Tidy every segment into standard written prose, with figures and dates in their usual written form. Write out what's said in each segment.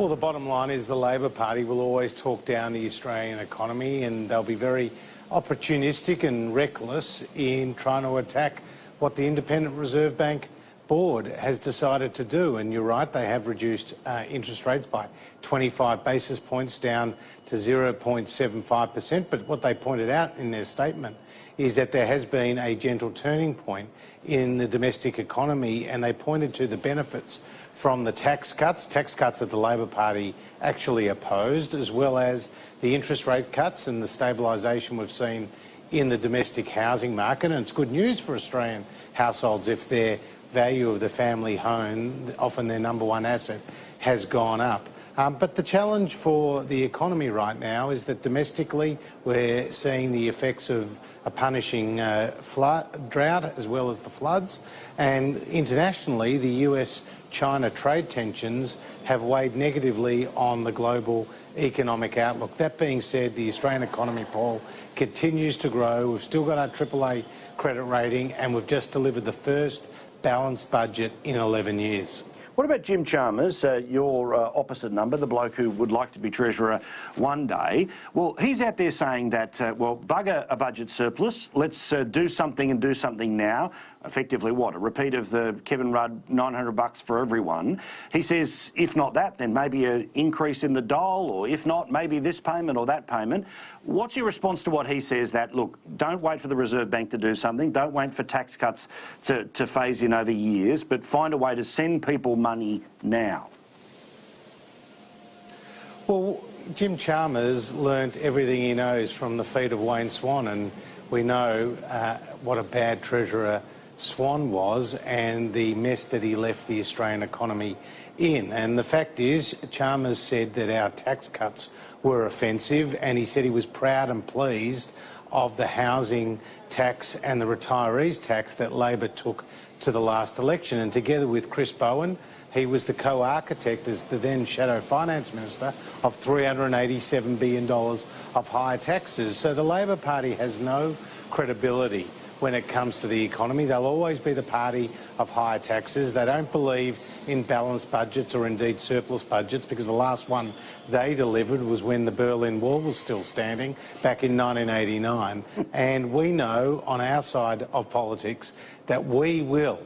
Well, the bottom line is the Labor Party will always talk down the Australian economy, and they'll be very opportunistic and reckless in trying to attack what the Independent Reserve Bank Board has decided to do. And you're right, they have reduced interest rates by 25 basis points down to 0.75%. But what they pointed out in their statement is that there has been a gentle turning point in the domestic economy, and they pointed to the benefits from the tax cuts that the Labor Party actually opposed, as well as the interest rate cuts and the stabilisation we've seen in the domestic housing market. And it's good news for Australian households if their value of the family home, often their number one asset, has gone up. But the challenge for the economy right now is that domestically we're seeing the effects of a punishing drought as well as the floods, and internationally the US-China trade tensions have weighed negatively on the global economic outlook. That being said, the Australian economy, Paul, continues to grow. We've still got our AAA credit rating, and we've just delivered the first balanced budget in 11 years. What about Jim Chalmers, your opposite number, the bloke who would like to be Treasurer one day? Well, he's out there saying that, well, bugger a budget surplus, let's do something and do something now. Effectively what? A repeat of the Kevin Rudd $900 for everyone. He says, if not that, then maybe an increase in the dole, or if not, maybe this payment or that payment. What's your response to what he says that, look, don't wait for the Reserve Bank to do something, don't wait for tax cuts to phase in over years, but find a way to send people money now? Well, Jim Chalmers learnt everything he knows from the feet of Wayne Swan, and we know what a bad Treasurer Swan was and the mess that he left the Australian economy in. And the fact is, Chalmers said that our tax cuts were offensive, and he said he was proud and pleased of the housing tax and the retirees tax that Labor took to the last election. And together with Chris Bowen, he was the co-architect as the then Shadow Finance Minister of $387 billion of higher taxes. So the Labor Party has no credibility when it comes to the economy. They'll always be the party of higher taxes. They don't believe in balanced budgets or indeed surplus budgets, because the last one they delivered was when the Berlin Wall was still standing back in 1989. And we know on our side of politics that we will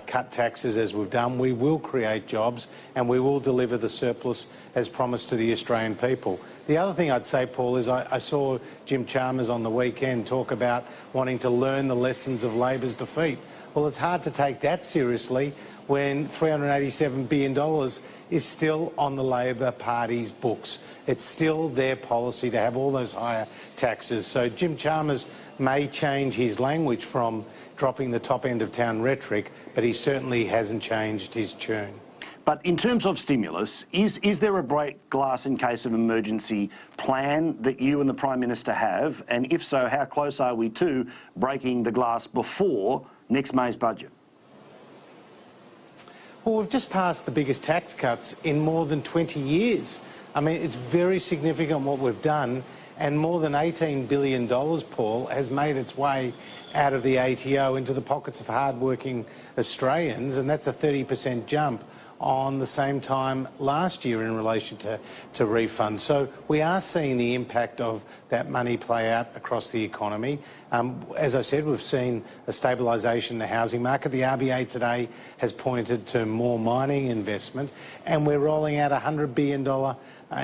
cut taxes as we've done, we will create jobs, and we will deliver the surplus as promised to the Australian people. The other thing I'd say, Paul, is I saw Jim Chalmers on the weekend talk about wanting to learn the lessons of Labor's defeat. Well, it's hard to take that seriously when $387 billion is still on the Labor Party's books. It's still their policy to have all those higher taxes. So Jim Chalmers may change his language from dropping the top end of town rhetoric, but he certainly hasn't changed his tune. But in terms of stimulus, is there a break glass in case of emergency plan that you and the Prime Minister have? And if so, how close are we to breaking the glass before next May's budget? Well, we've just passed the biggest tax cuts in more than 20 years. I mean, it's very significant what we've done, and more than $18 billion, Paul, has made its way out of the ATO into the pockets of hard-working Australians, and that's a 30% jump on the same time last year in relation to refunds. So we are seeing the impact of that money play out across the economy. As I said, we've seen a stabilisation in the housing market. The RBA today has pointed to more mining investment, and we're rolling out a $100 billion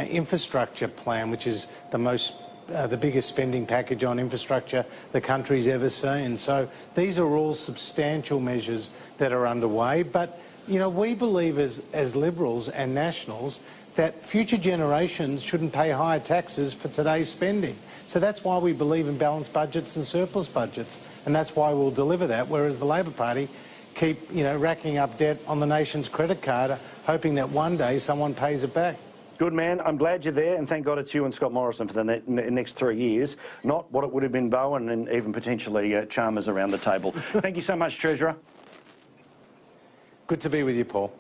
infrastructure plan, which is the biggest spending package on infrastructure the country's ever seen. So these are all substantial measures that are underway. But you know, we believe as Liberals and Nationals that future generations shouldn't pay higher taxes for today's spending. So that's why we believe in balanced budgets and surplus budgets, and that's why we'll deliver that, whereas the Labor Party keep, racking up debt on the nation's credit card, hoping that one day someone pays it back. Good man. I'm glad you're there, and thank God it's you and Scott Morrison for the next 3 years, not what it would have been Bowen and even potentially Chalmers around the table. Thank you so much, Treasurer. Good to be with you, Paul.